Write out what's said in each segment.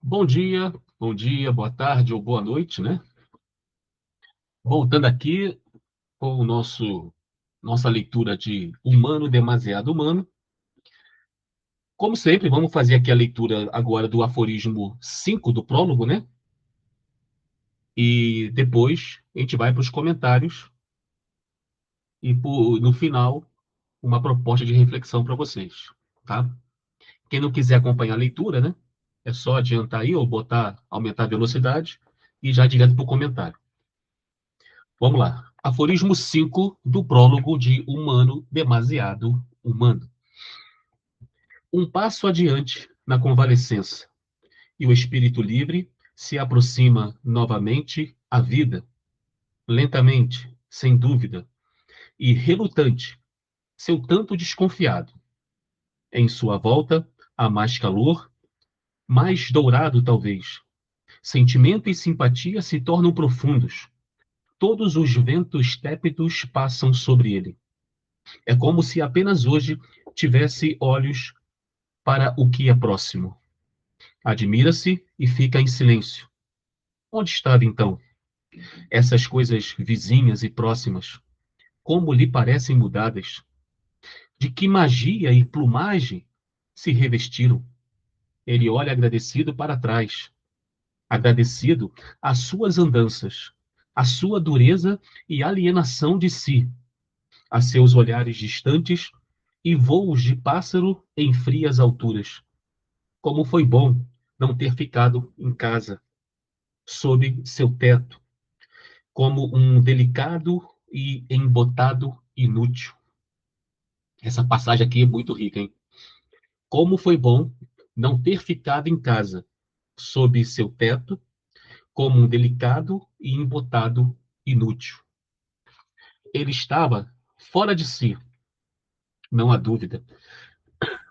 Bom dia, boa tarde ou boa noite, né? Voltando aqui com o nossa leitura de Humano Demasiado Humano. Como sempre, vamos fazer aqui a leitura agora do aforismo 5 do prólogo, né? E depois a gente vai para os comentários e no final uma proposta de reflexão para vocês, tá? Quem não quiser acompanhar a leitura, né? É só adiantar aí ou aumentar a velocidade e já direto para o comentário. Vamos lá. Aforismo 5 do prólogo de Humano Demasiado Humano. Um passo adiante na convalescença, e o espírito livre se aproxima novamente à vida, lentamente, sem dúvida, e relutante, seu tanto desconfiado. Em sua volta, há mais calor, mais dourado talvez. Sentimento e simpatia se tornam profundos. Todos os ventos tépidos passam sobre ele. É como se apenas hoje tivesse olhos para o que é próximo. Admira-se e fica em silêncio. Onde estava então? Essas coisas vizinhas e próximas, como lhe parecem mudadas? De que magia e plumagem se revestiram? Ele olha agradecido para trás, agradecido às suas andanças, à sua dureza e alienação de si, a seus olhares distantes e voos de pássaro em frias alturas. Como foi bom não ter ficado em casa, sob seu teto, como um delicado e embotado inútil. Essa passagem aqui é muito rica, hein? Como foi bom não ter ficado em casa, sob seu teto, como um delicado e embotado inútil. Ele estava fora de si, não há dúvida.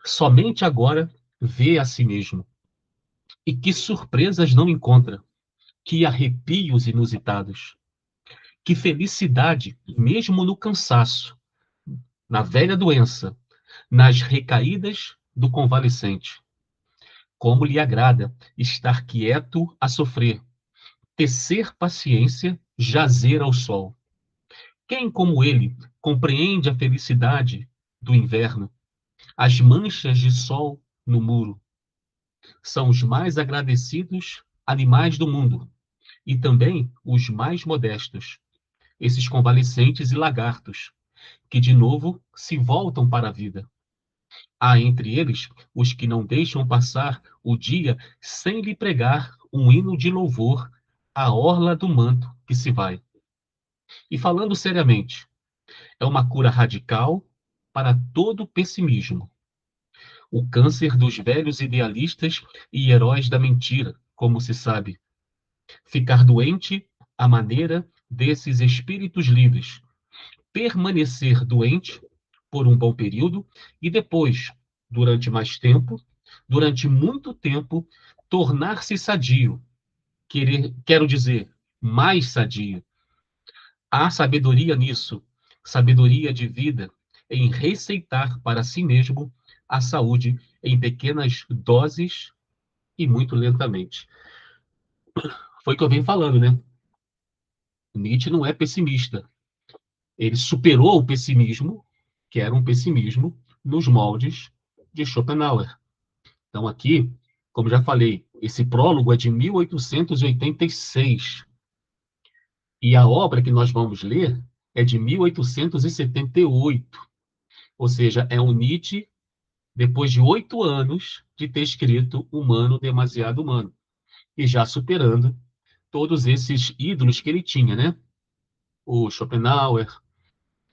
Somente agora vê a si mesmo. E que surpresas não encontra, que arrepios inusitados, que felicidade, mesmo no cansaço, na velha doença, nas recaídas do convalescente. Como lhe agrada estar quieto a sofrer, tecer paciência, jazer ao sol. Quem, como ele, compreende a felicidade do inverno, as manchas de sol no muro? São os mais agradecidos animais do mundo e também os mais modestos, esses convalescentes e lagartos, que de novo se voltam para a vida. Há entre eles os que não deixam passar o dia sem lhe pregar um hino de louvor à orla do manto que se vai. E falando seriamente, é uma cura radical para todo pessimismo. O câncer dos velhos idealistas e heróis da mentira, como se sabe. Ficar doente à maneira desses espíritos livres. Permanecer doente por um bom período e depois, durante mais tempo, durante muito tempo, tornar-se sadio. Quero dizer, mais sadio. Há sabedoria nisso, sabedoria de vida, em receitar para si mesmo a saúde em pequenas doses e muito lentamente. Foi o que eu venho falando, né? Nietzsche não é pessimista. Ele superou o pessimismo, que era um pessimismo, nos moldes de Schopenhauer. Então, aqui, como já falei, esse prólogo é de 1886. E a obra que nós vamos ler é de 1878. Ou seja, é um Nietzsche depois de 8 anos de ter escrito Humano Demasiado Humano. E já superando todos esses ídolos que ele tinha, né? O Schopenhauer,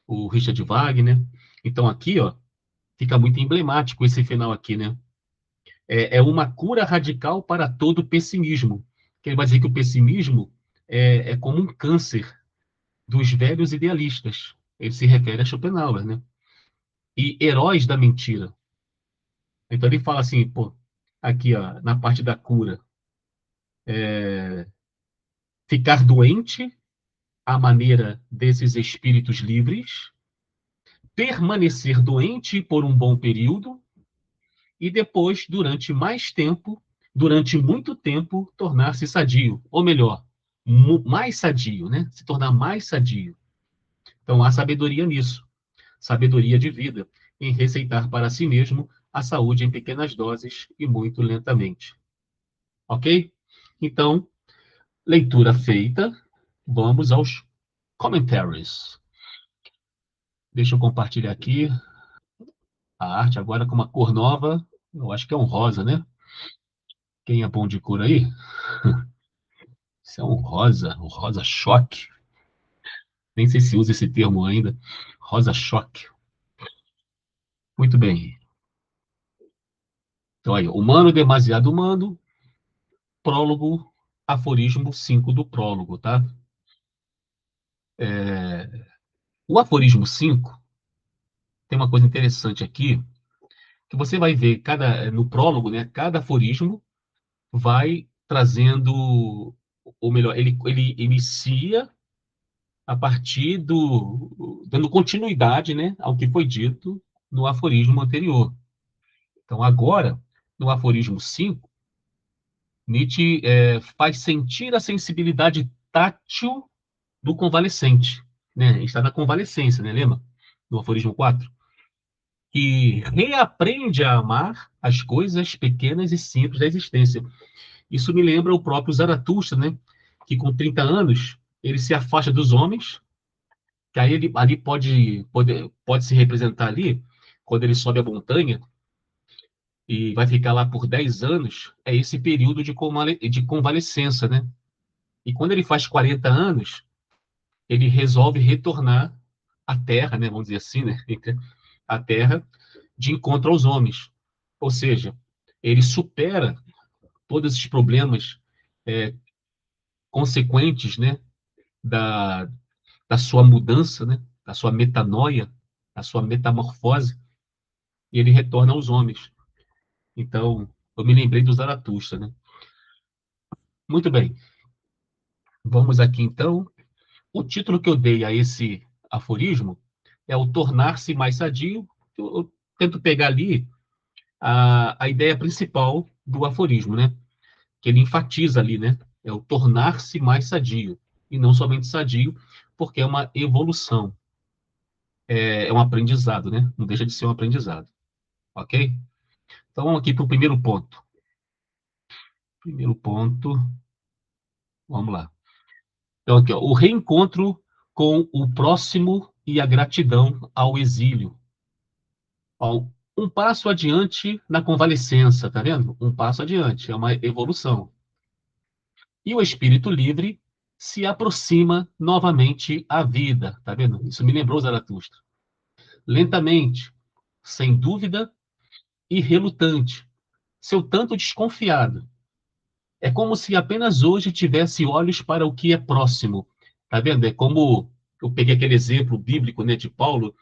o Richard Wagner. Então, aqui, ó, fica muito emblemático esse final aqui, né? É uma cura radical para todo pessimismo. Que ele vai dizer que o pessimismo é como um câncer dos velhos idealistas. Ele se refere a Schopenhauer, né? E heróis da mentira. Então ele fala assim, pô, aqui ó, na parte da cura, ficar doente à maneira desses espíritos livres, permanecer doente por um bom período e depois, durante mais tempo, durante muito tempo, tornar-se sadio, ou melhor, mais sadio, né? Se tornar mais sadio. Então, há sabedoria nisso, sabedoria de vida, em receitar para si mesmo a saúde em pequenas doses e muito lentamente. Ok? Então, leitura feita, vamos aos commentaries. Deixa eu compartilhar aqui a arte agora com uma cor nova. Eu acho que é um rosa, né? Quem é bom de cor aí? Isso é um rosa choque. Nem sei se usa esse termo ainda. Rosa choque. Muito bem. Então aí, humano demasiado humano, prólogo, aforismo 5 do prólogo, tá? O aforismo 5 tem uma coisa interessante aqui, que você vai ver no prólogo, né? Cada aforismo vai trazendo, ou melhor, ele inicia a partir dando continuidade, né, ao que foi dito no aforismo anterior. Então, agora, no aforismo 5, Nietzsche faz sentir a sensibilidade tátil do convalescente, né? Está na convalescência, né, lembra? No aforismo 4, que reaprende a amar as coisas pequenas e simples da existência. Isso me lembra o próprio Zaratustra, né? Que com 30 anos ele se afasta dos homens, que aí ele ali pode se representar ali, quando ele sobe a montanha e vai ficar lá por 10 anos, é esse período de convalescença, né? E quando ele faz 40 anos, ele resolve retornar à Terra, né? Vamos dizer assim, né? À Terra, de encontro aos homens. Ou seja, ele supera todos esses problemas é, consequentes, né? Da, da sua mudança, né? Da sua metanoia, da sua metamorfose, e ele retorna aos homens. Então, eu me lembrei do Zaratustra, né? Muito bem, vamos aqui então. O título que eu dei a esse aforismo é o tornar-se mais sadio. Eu tento pegar ali a ideia principal do aforismo, né? Que ele enfatiza ali, né? É o tornar-se mais sadio. E não somente sadio, porque é uma evolução, é um aprendizado, né? Não deixa de ser um aprendizado, ok? Então, vamos aqui para o primeiro ponto. Primeiro ponto, vamos lá. Então, aqui, ó, o reencontro com o próximo e a gratidão ao exílio. Ó, um passo adiante na convalescença, tá vendo? Um passo adiante, é uma evolução. E o espírito livre se aproxima novamente à vida, tá vendo? Isso me lembrou Zaratustra. Lentamente, sem dúvida e relutante, seu tanto desconfiado. É como se apenas hoje tivesse olhos para o que é próximo. Tá vendo? É como eu peguei aquele exemplo bíblico, né, de Paulo,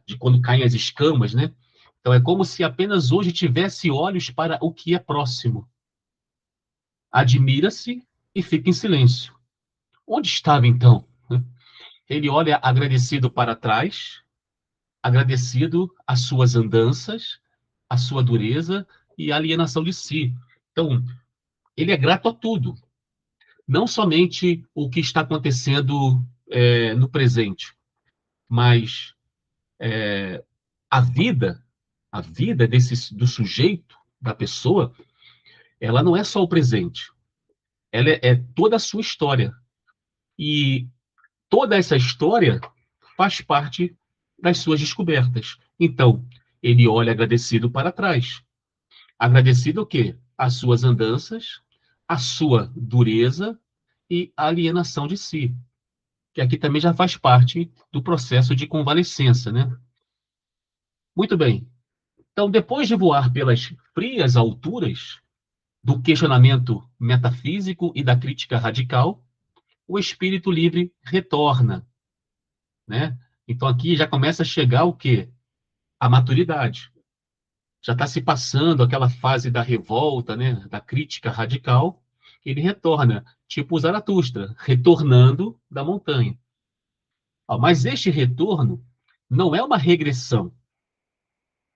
de quando caem as escamas, né? Então é como se apenas hoje tivesse olhos para o que é próximo. Admira-se e fica em silêncio. Onde estava então? Ele olha agradecido para trás, agradecido às suas andanças, à sua dureza e à alienação de si. Então, ele é grato a tudo, não somente o que está acontecendo no presente, mas a vida, a vida do sujeito, da pessoa, ela não é só o presente, ela é toda a sua história. E toda essa história faz parte das suas descobertas. Então, ele olha agradecido para trás. Agradecido o quê? As suas andanças, a sua dureza e a alienação de si, que aqui também já faz parte do processo de convalescença, né? Muito bem. Então, depois de voar pelas frias alturas do questionamento metafísico e da crítica radical, o espírito livre retorna, né? Então, aqui já começa a chegar o quê? A maturidade. Já está se passando aquela fase da revolta, né? Da crítica radical. Ele retorna, tipo o Zaratustra, retornando da montanha. Ó, mas este retorno não é uma regressão.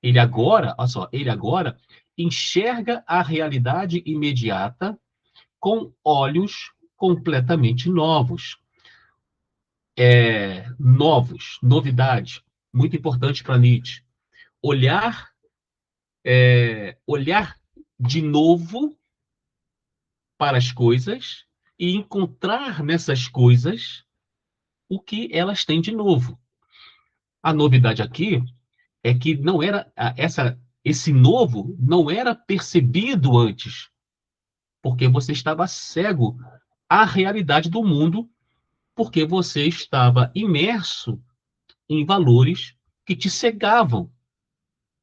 Ele agora, olha só, ele agora enxerga a realidade imediata com olhos completamente novos. Novos, novidade, muito importante para Nietzsche. Olhar, olhar de novo para as coisas e encontrar nessas coisas o que elas têm de novo. A novidade aqui é que não era esse novo não era percebido antes, porque você estava cego à realidade do mundo, porque você estava imerso em valores que te cegavam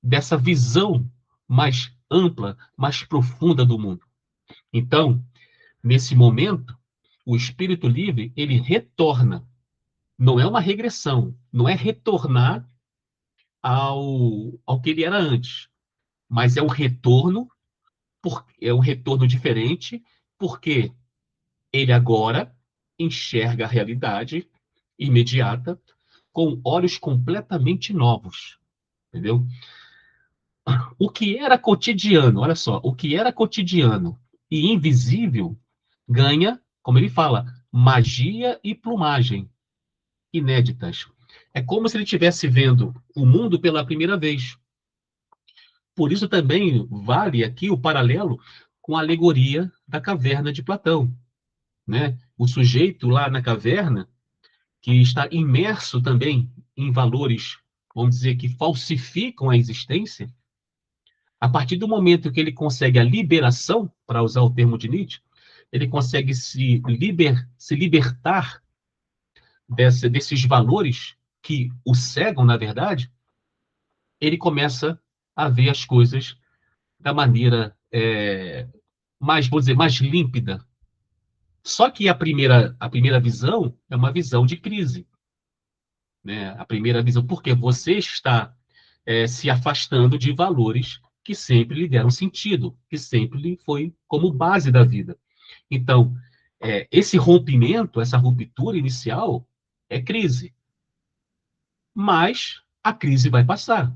dessa visão mais ampla, mais profunda do mundo. Então, nesse momento, o espírito livre, ele retorna. Não é uma regressão, não é retornar ao que ele era antes, mas é um retorno, é um retorno diferente, porque ele agora enxerga a realidade imediata com olhos completamente novos, entendeu? O que era cotidiano, olha só, o que era cotidiano e invisível ganha, como ele fala, magia e plumagem inéditas. É como se ele estivesse vendo o mundo pela primeira vez. Por isso também vale aqui o paralelo com a alegoria da caverna de Platão, né? O sujeito lá na caverna, que está imerso também em valores, vamos dizer, que falsificam a existência, a partir do momento que ele consegue a liberação, para usar o termo de Nietzsche, ele consegue se libertar desses valores que o cegam, na verdade, ele começa a ver as coisas da maneira mais, vou dizer, mais límpida. Só que a primeira visão é uma visão de crise, né? A primeira visão, porque você está se afastando de valores que sempre lhe deram sentido, que sempre lhe foi como base da vida. Então, esse rompimento, essa ruptura inicial é crise, mas a crise vai passar.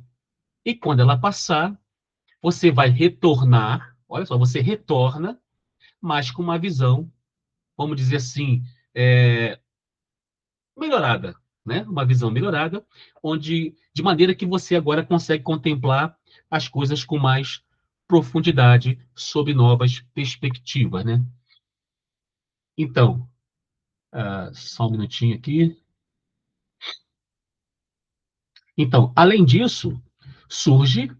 E quando ela passar, você vai retornar, olha só, você retorna, mas com uma visão, vamos dizer assim, melhorada, né? Uma visão melhorada, onde de maneira que você agora consegue contemplar as coisas com mais profundidade, sob novas perspectivas, né? Então, só um minutinho aqui. Então, além disso, surge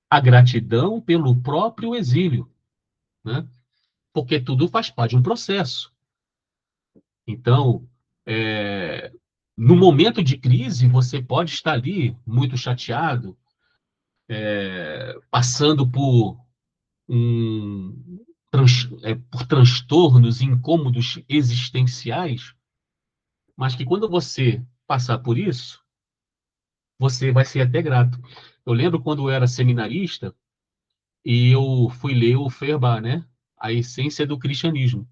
a gratidão pelo próprio exílio, né? Porque tudo faz parte de um processo. Então, é, no momento de crise, você pode estar ali muito chateado, passando por transtornos, incômodos existenciais, mas que quando você passar por isso, você vai ser até grato. Eu lembro quando eu era seminarista e eu fui ler o Feuerbach, né? A Essência do Cristianismo.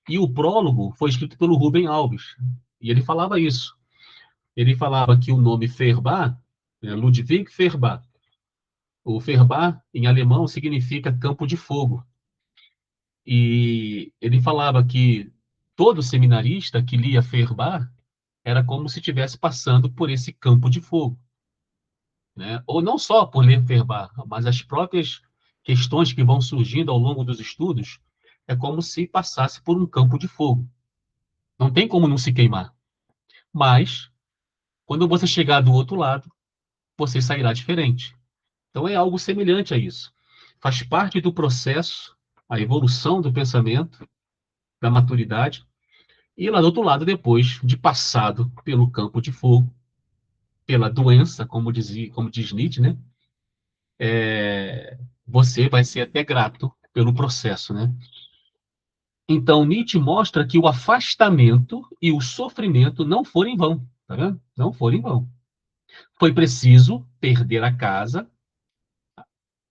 E o prólogo foi escrito pelo Rubem Alves. E ele falava isso. Ele falava que o nome Feuerbach, Ludwig Feuerbach, o Feuerbach em alemão significa campo de fogo. E ele falava que todo seminarista que lia Feuerbach era como se estivesse passando por esse campo de fogo, né? Ou não só por ler Feuerbach, mas as próprias questões que vão surgindo ao longo dos estudos é como se passasse por um campo de fogo. Não tem como não se queimar. Mas, quando você chegar do outro lado, você sairá diferente. Então, é algo semelhante a isso. Faz parte do processo, a evolução do pensamento, da maturidade, e lá do outro lado, depois de passado pelo campo de fogo, pela doença, como diz Nietzsche, né? Você vai ser até grato pelo processo, né? Então, Nietzsche mostra que o afastamento e o sofrimento não foram em vão, tá vendo? Não foram em vão. Foi preciso perder a casa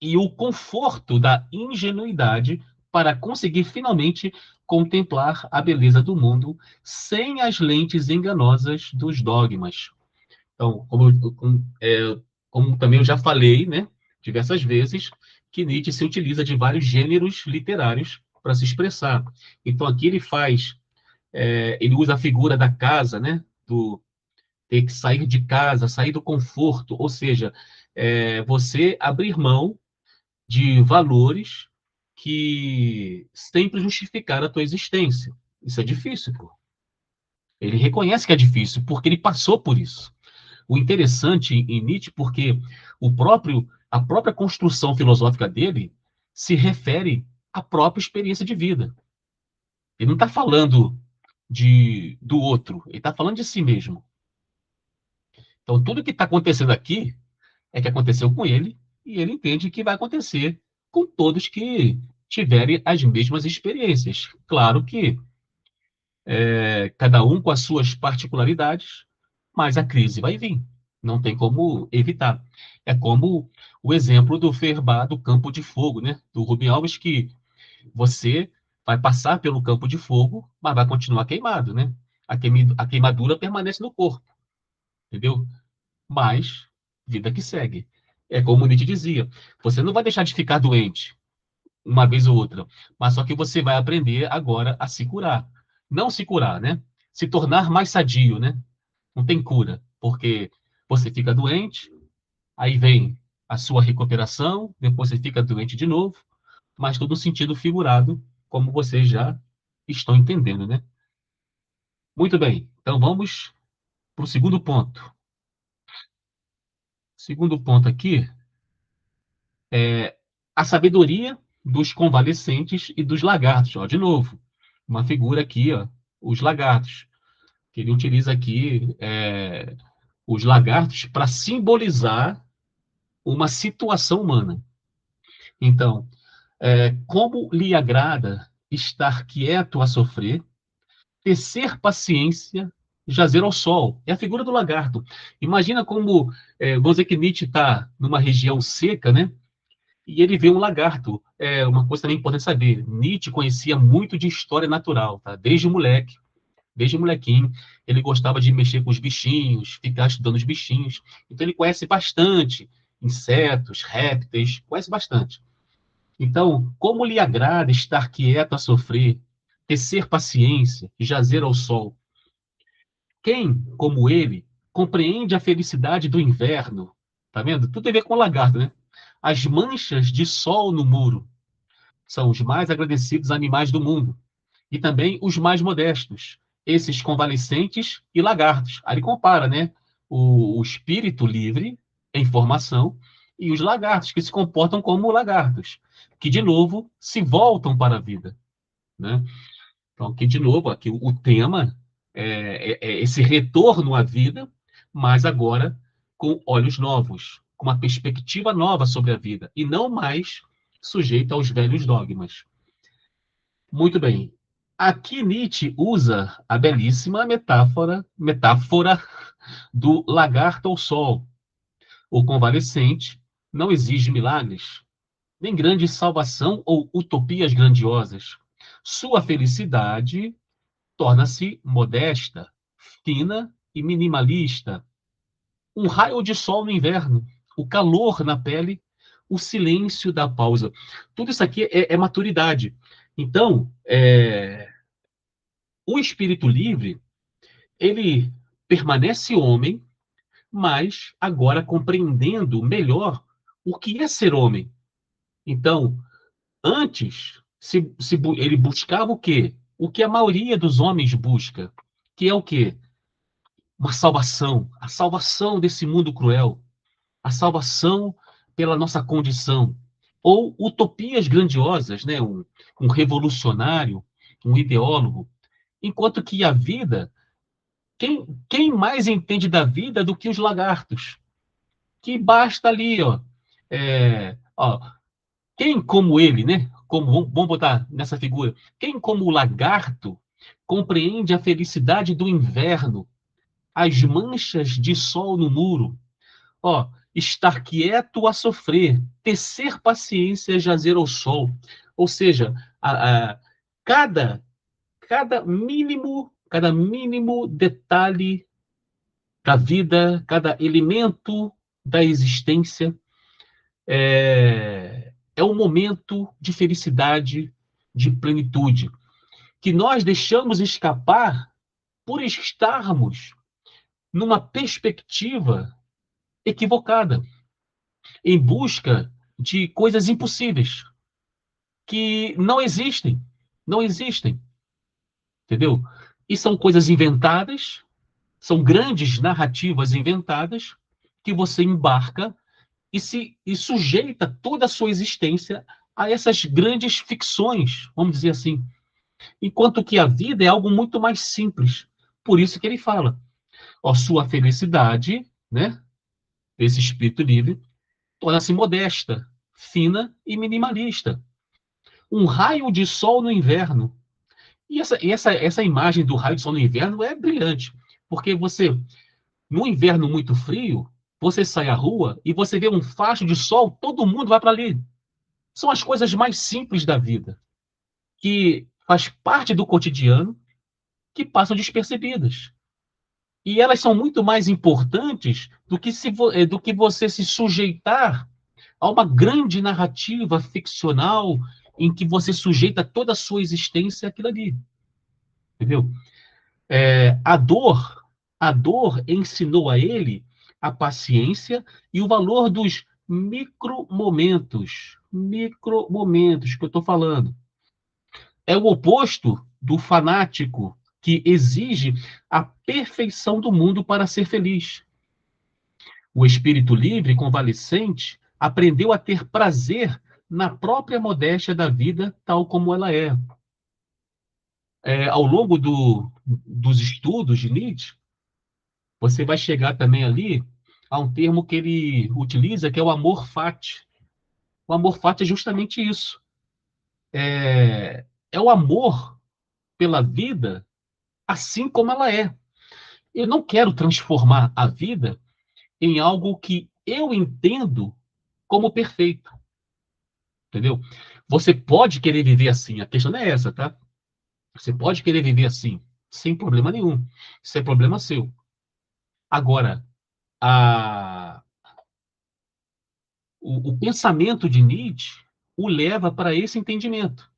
e o conforto da ingenuidade para conseguir finalmente contemplar a beleza do mundo sem as lentes enganosas dos dogmas. Então, como também eu já falei, né, diversas vezes, que Nietzsche se utiliza de vários gêneros literários para se expressar. Então aqui ele faz, ele usa a figura da casa, né? Do ter que sair de casa, sair do conforto, ou seja, você abrir mão de valores que sempre justificaram a tua existência. Isso é difícil, pô. Ele reconhece que é difícil, porque ele passou por isso. O interessante em Nietzsche, porque a própria construção filosófica dele se refere à própria experiência de vida. Ele não está falando do outro, ele está falando de si mesmo. Então, tudo que está acontecendo aqui é que aconteceu com ele, e ele entende que vai acontecer com todos que tiverem as mesmas experiências. Claro que cada um com as suas particularidades, mas a crise vai vir. Não tem como evitar. É como o exemplo do Ferbar do Campo de Fogo, né? Do Rubem Alves, que você vai passar pelo campo de fogo, mas vai continuar queimado, né? A queimadura permanece no corpo, entendeu? Mas, vida que segue. É como o Nietzsche dizia, você não vai deixar de ficar doente uma vez ou outra, mas só que você vai aprender agora a se curar. Não se curar, né? Se tornar mais sadio, né? Não tem cura, porque você fica doente, aí vem a sua recuperação, depois você fica doente de novo, mas tudo sentido figurado, como vocês já estão entendendo, né? Muito bem, então vamos para o segundo ponto. Segundo ponto aqui é a sabedoria dos convalescentes e dos lagartos. Ó, de novo, uma figura aqui, ó, os lagartos, que ele utiliza aqui os lagartos para simbolizar uma situação humana. Então, como lhe agrada estar quieto a sofrer, tecer paciência, jazer ao sol. É a figura do lagarto. Imagina como, vamos dizer que Nietzsche está numa região seca, né? E ele vê um lagarto. É uma coisa também importante saber. Nietzsche conhecia muito de história natural, tá? Desde molequinho, ele gostava de mexer com os bichinhos, ficar estudando os bichinhos. Então ele conhece bastante insetos, répteis, conhece bastante. Então, como lhe agrada estar quieto a sofrer, tecer paciência, jazer ao sol? Quem, como ele, compreende a felicidade do inverno? Tá vendo? Tudo tem a ver com o lagarto, né? As manchas de sol no muro são os mais agradecidos animais do mundo. E também os mais modestos, esses convalescentes e lagartos. Aí ele compara, né? O espírito livre, em formação, e os lagartos, que se comportam como lagartos, que, de novo, se voltam para a vida, né? Então, aqui, de novo, aqui, o tema é esse retorno à vida, mas agora com olhos novos, com uma perspectiva nova sobre a vida, e não mais sujeito aos velhos dogmas. Muito bem. Aqui Nietzsche usa a belíssima metáfora do lagarto ao sol. O convalescente não exige milagres, nem grande salvação ou utopias grandiosas. Sua felicidade torna-se modesta, fina e minimalista. Um raio de sol no inverno, o calor na pele, o silêncio da pausa. Tudo isso aqui é maturidade. Então, o espírito livre, ele permanece homem, mas agora compreendendo melhor o que é ser homem. Então, antes, ele buscava o quê? O que a maioria dos homens busca, que é o quê? Uma salvação, a salvação desse mundo cruel, a salvação pela nossa condição, ou utopias grandiosas, né? Um revolucionário, um ideólogo, enquanto que a vida, quem mais entende da vida do que os lagartos? Que basta ali, ó, quem como ele, né? Como, vamos botar nessa figura, quem como o lagarto compreende a felicidade do inverno, as manchas de sol no muro, ó, estar quieto a sofrer, tecer paciência, jazer ao sol. Ou seja, cada, cada mínimo detalhe da vida, cada elemento da existência é um momento de felicidade, de plenitude, que nós deixamos escapar por estarmos numa perspectiva equivocada, em busca de coisas impossíveis, que não existem, não existem, entendeu? E são coisas inventadas, são grandes narrativas inventadas, que você embarca e sujeita toda a sua existência a essas grandes ficções, vamos dizer assim. Enquanto que a vida é algo muito mais simples. Por isso que ele fala, ó, sua felicidade, né, esse espírito livre, torna-se modesta, fina e minimalista. Um raio de sol no inverno. E essa imagem do raio de sol no inverno é brilhante, porque você, no inverno muito frio, você sai à rua e você vê um facho de sol, todo mundo vai para ali. São as coisas mais simples da vida, que faz parte do cotidiano, que passam despercebidas. E elas são muito mais importantes do que você se sujeitar a uma grande narrativa ficcional em que você sujeita toda a sua existência àquilo ali, entendeu? A dor ensinou a ele a paciência e o valor dos micromomentos que eu estou falando. É o oposto do fanático que exige a perfeição do mundo para ser feliz. O espírito livre, convalescente, aprendeu a ter prazer na própria modéstia da vida, tal como ela é. Ao longo dos estudos de Nietzsche, você vai chegar também ali a um termo que ele utiliza, que é o amor fati. O amor fati é justamente isso. É o amor pela vida assim como ela é. Eu não quero transformar a vida em algo que eu entendo como perfeito, entendeu? Você pode querer viver assim, a questão não é essa, tá? Você pode querer viver assim, sem problema nenhum. Isso é problema seu. Agora, a, o pensamento de Nietzsche o leva para esse entendimento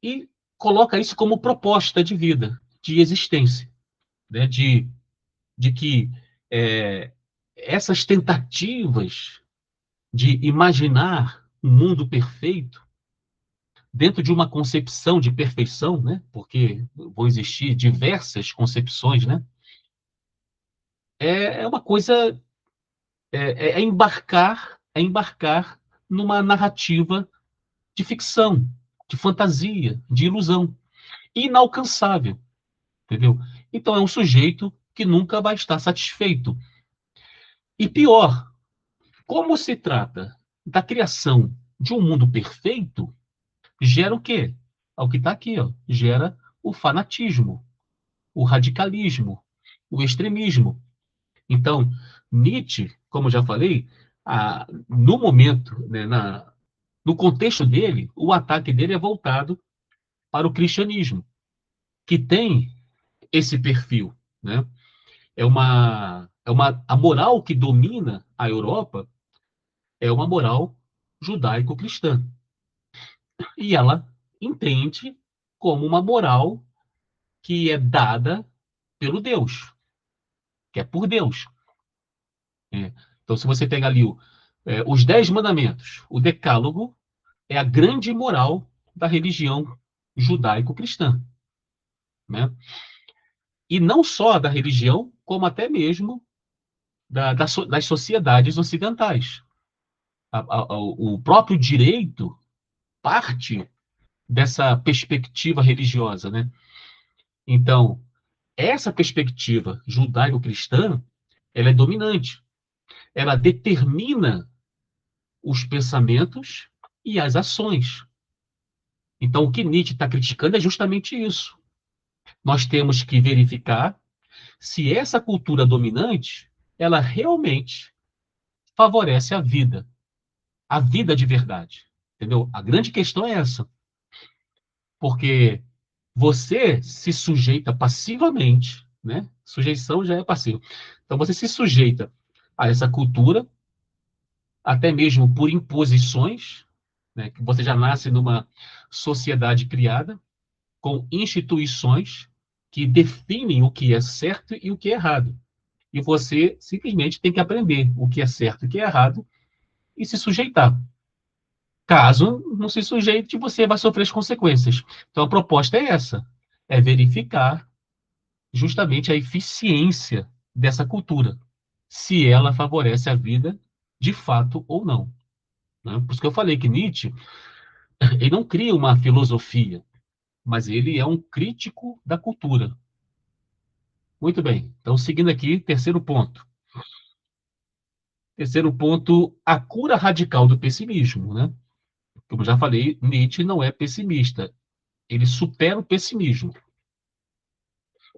e coloca isso como proposta de vida, de existência, né? De que é, essas tentativas de imaginar um mundo perfeito dentro de uma concepção de perfeição, né? Porque vão existir diversas concepções, né? É uma coisa, é embarcar numa narrativa de ficção, de fantasia, de ilusão, inalcançável, entendeu? Então é um sujeito que nunca vai estar satisfeito. E pior, como se trata da criação de um mundo perfeito, gera o quê? É o que está aqui, ó. Gera o fanatismo, o radicalismo, o extremismo. Então, Nietzsche, como eu já falei, no momento, né, no contexto dele, o ataque dele é voltado para o cristianismo, que tem esse perfil, né? A moral que domina a Europa é uma moral judaico-cristã. E ela entende como uma moral que é dada pelo Deus, que é por Deus. Né? Então, se você pega ali os 10 mandamentos, o decálogo é a grande moral da religião judaico-cristã. Né? E não só da religião, como até mesmo das sociedades ocidentais. O próprio direito parte dessa perspectiva religiosa. Né? Então, essa perspectiva judaico-cristã, ela é dominante. Ela determina os pensamentos e as ações. Então, o que Nietzsche está criticando é justamente isso. Nós temos que verificar se essa cultura dominante, ela realmente favorece a vida de verdade. Entendeu? A grande questão é essa. Porque você se sujeita passivamente, né? Sujeição já é passivo. Então, você se sujeita a essa cultura até mesmo por imposições, né, que você já nasce numa sociedade criada, com instituições que definem o que é certo e o que é errado. E você simplesmente tem que aprender o que é certo e o que é errado e se sujeitar. Caso não se sujeite, você vai sofrer as consequências. Então, a proposta é essa: é verificar justamente a eficiência dessa cultura, se ela favorece a vida de fato ou não. Né? Por isso que eu falei que Nietzsche ele não cria uma filosofia, mas ele é um crítico da cultura. Muito bem. Então, seguindo aqui, terceiro ponto. Terceiro ponto, a cura radical do pessimismo. Né? Como eu já falei, Nietzsche não é pessimista. Ele supera o pessimismo.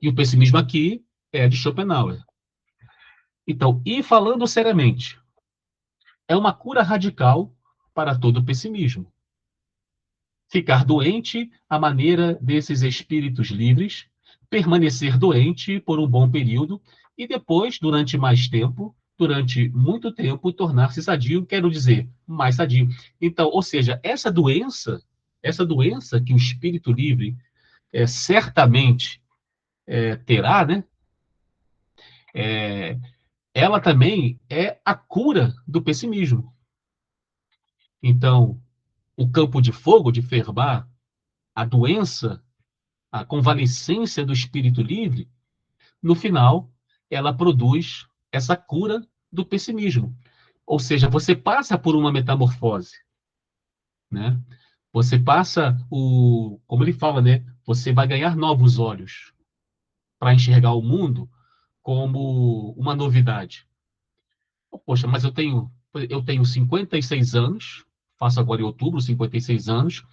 E o pessimismo aqui é de Schopenhauer. Então, e falando seriamente, é uma cura radical para todo pessimismo. Ficar doente à maneira desses espíritos livres, permanecer doente por um bom período e depois, durante muito tempo, tornar-se sadio, quero dizer, mais sadio. Então, ou seja, essa doença que o espírito livre certamente terá, né? É, ela também é a cura do pessimismo. Então, o campo de fogo de Fermat, a doença, a convalescência do espírito livre, no final, ela produz essa cura do pessimismo. Ou seja, você passa por uma metamorfose, né? Você passa como ele fala, né? Você vai ganhar novos olhos para enxergar o mundo como uma novidade. Poxa, mas eu tenho 56 anos, faço agora em outubro 56 anos,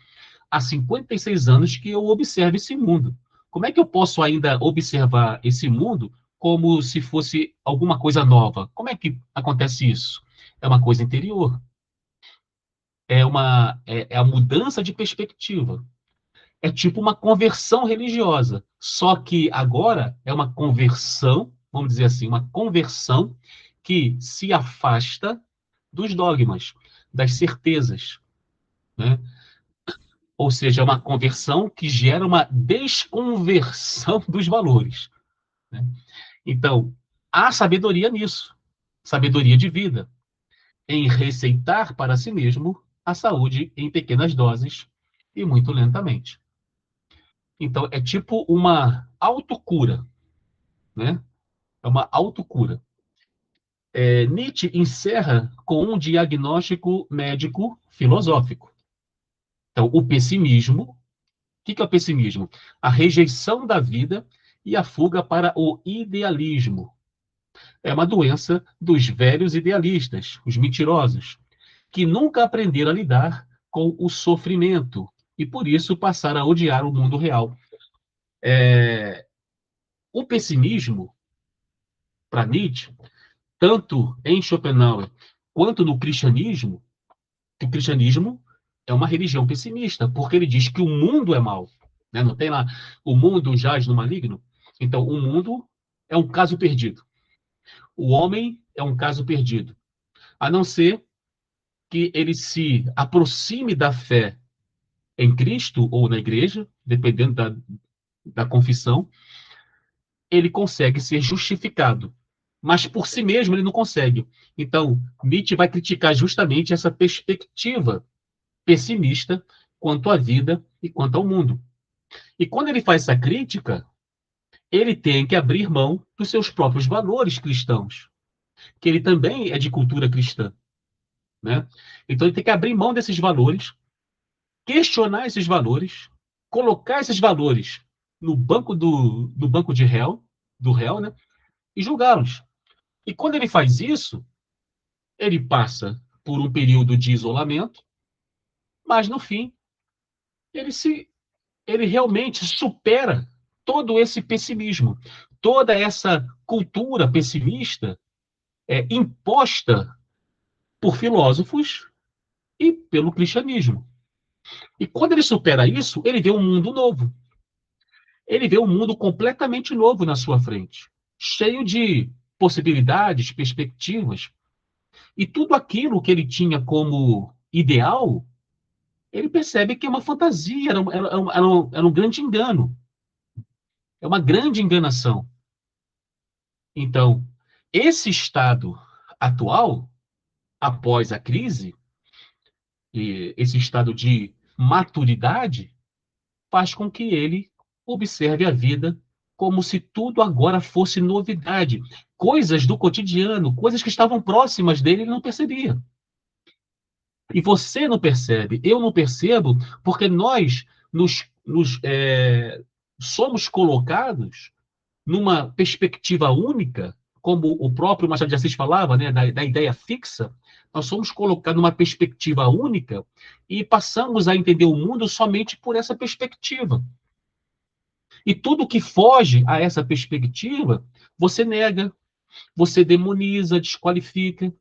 há 56 anos que eu observo esse mundo. Como é que eu posso ainda observar esse mundo como se fosse alguma coisa nova? Como é que acontece isso? É uma coisa interior, é a mudança de perspectiva. É tipo uma conversão religiosa, só que agora é uma conversão, vamos dizer assim, uma conversão que se afasta dos dogmas, das certezas, né? Ou seja, é uma conversão que gera uma desconversão dos valores, né? Então, há sabedoria nisso, sabedoria de vida, em receitar para si mesmo a saúde em pequenas doses e muito lentamente. Então, é tipo uma autocura, né? É uma autocura. Nietzsche encerra com um diagnóstico médico filosófico. Então, o pessimismo. O que é o pessimismo? A rejeição da vida e a fuga para o idealismo. É uma doença dos velhos idealistas, os mentirosos, que nunca aprenderam a lidar com o sofrimento e, por isso, passaram a odiar o mundo real. O pessimismo, para Nietzsche, tanto em Schopenhauer quanto no cristianismo, que o cristianismo é uma religião pessimista, porque ele diz que o mundo é mau. Né? Não tem lá, o mundo jaz no maligno? Então, o mundo é um caso perdido. O homem é um caso perdido. A não ser que ele se aproxime da fé em Cristo ou na igreja, dependendo da confissão, ele consegue ser justificado. Mas por si mesmo ele não consegue. Então, Nietzsche vai criticar justamente essa perspectiva pessimista quanto à vida e quanto ao mundo. E quando ele faz essa crítica, ele tem que abrir mão dos seus próprios valores cristãos, que ele também é de cultura cristã, né? Então ele tem que abrir mão desses valores, questionar esses valores, colocar esses valores no banco de réu, do réu, né? E julgá-los. E quando ele faz isso, ele passa por um período de isolamento, mas no fim ele se ele realmente supera todo esse pessimismo, toda essa cultura pessimista imposta por filósofos e pelo cristianismo. E quando ele supera isso, ele vê um mundo novo. Ele vê um mundo completamente novo na sua frente, cheio de possibilidades, perspectivas. E tudo aquilo que ele tinha como ideal, ele percebe que é uma fantasia, era um grande engano, é uma grande enganação. Então, esse estado atual, após a crise, e esse estado de maturidade, faz com que ele observe a vida como se tudo agora fosse novidade. Coisas do cotidiano, coisas que estavam próximas dele, ele não percebia. E você não percebe, eu não percebo, porque nós somos colocados numa perspectiva única, como o próprio Machado de Assis falava, né, da ideia fixa. Nós somos colocados numa perspectiva única e passamos a entender o mundo somente por essa perspectiva. E tudo que foge a essa perspectiva, você nega, você demoniza, desqualifica.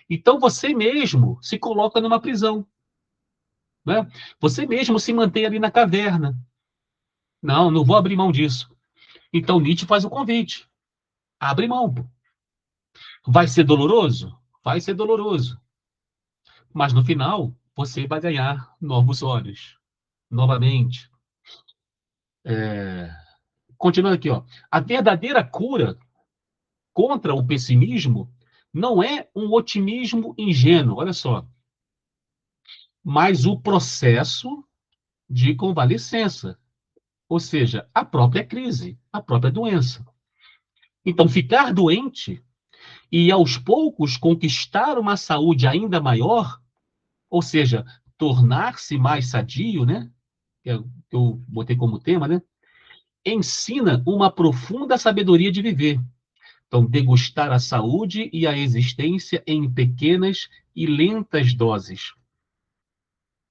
Então você mesmo se coloca numa prisão, né? Você mesmo se mantém ali na caverna. Não, não vou abrir mão disso. Então Nietzsche faz o convite. Abre mão. Pô. Vai ser doloroso? Vai ser doloroso. Mas no final, você vai ganhar novos olhos. Novamente. Continuando aqui, ó. A verdadeira cura contra o pessimismo não é um otimismo ingênuo, olha só, mas o processo de convalescença, ou seja, a própria crise, a própria doença. Então, ficar doente e aos poucos conquistar uma saúde ainda maior, ou seja, tornar-se mais sadio, né? Que eu botei como tema, né? Ensina uma profunda sabedoria de viver. Então, degustar a saúde e a existência em pequenas e lentas doses.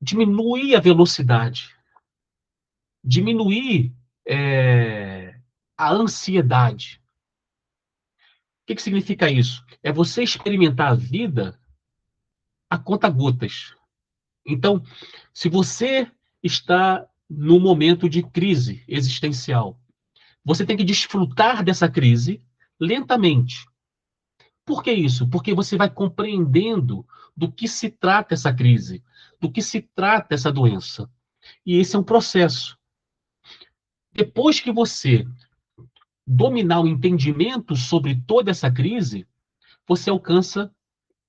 Diminuir a velocidade, diminuir a ansiedade. O que significa isso? É você experimentar a vida a conta-gotas. Então, se você está no momento de crise existencial, você tem que desfrutar dessa crise lentamente. Por que isso? Porque você vai compreendendo do que se trata essa crise, do que se trata essa doença. E esse é um processo. Depois que você dominar o entendimento sobre toda essa crise, você alcança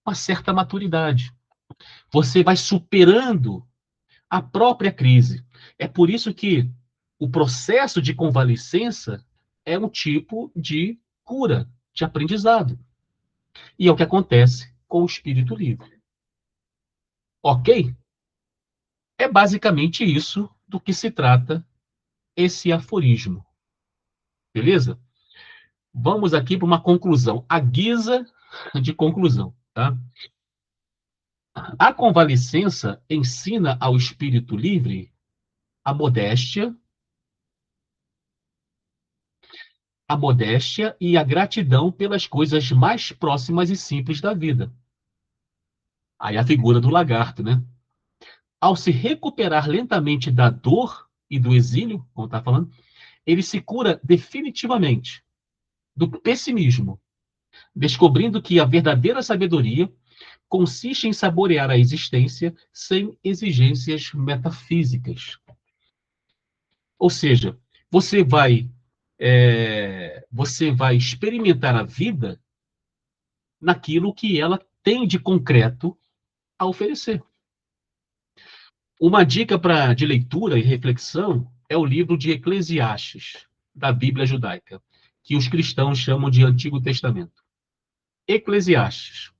uma certa maturidade. Você vai superando a própria crise. É por isso que o processo de convalescença é um tipo de cura, de aprendizado. E é o que acontece com o espírito livre. Ok? É basicamente isso do que se trata esse aforismo. Beleza? Vamos aqui para uma conclusão, a guisa de conclusão, tá? A convalescença ensina ao espírito livre a modéstia e a gratidão pelas coisas mais próximas e simples da vida. Aí a figura do lagarto, né? Ao se recuperar lentamente da dor e do exílio, como está falando, ele se cura definitivamente do pessimismo, descobrindo que a verdadeira sabedoria consiste em saborear a existência sem exigências metafísicas. Ou seja, você vai você vai experimentar a vida naquilo que ela tem de concreto a oferecer. Uma dica de leitura e reflexão é o livro de Eclesiastes, da Bíblia judaica, que os cristãos chamam de Antigo Testamento. Eclesiastes.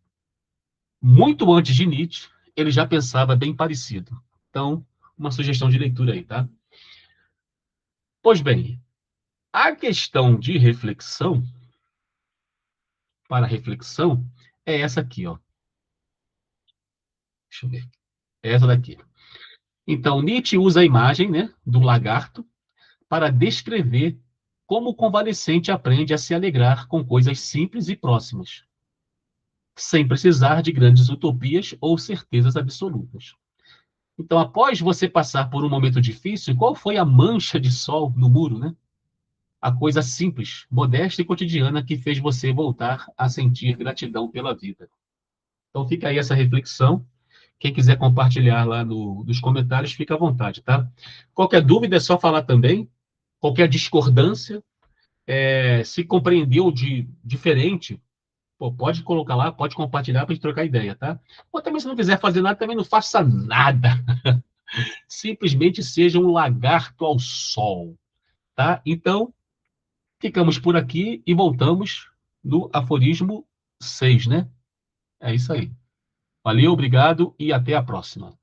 Muito antes de Nietzsche, ele já pensava bem parecido. Então, uma sugestão de leitura aí, tá? Pois bem, a questão de reflexão, para reflexão, é essa aqui, ó. Deixa eu ver. É essa daqui. Então, Nietzsche usa a imagem, né, do lagarto para descrever como o convalescente aprende a se alegrar com coisas simples e próximas, sem precisar de grandes utopias ou certezas absolutas. Então, após você passar por um momento difícil, qual foi a mancha de sol no muro, né? A coisa simples, modesta e cotidiana que fez você voltar a sentir gratidão pela vida. Então fica aí essa reflexão. Quem quiser compartilhar lá nos comentários, fica à vontade, tá? Qualquer dúvida é só falar também. Qualquer discordância, se compreendeu de diferente, pô, pode colocar lá, pode compartilhar para a gente trocar ideia, tá? Ou também se não quiser fazer nada, também não faça nada. Simplesmente seja um lagarto ao sol, tá? Então, ficamos por aqui e voltamos no aforismo 6, né? É isso aí. Valeu, obrigado e até a próxima.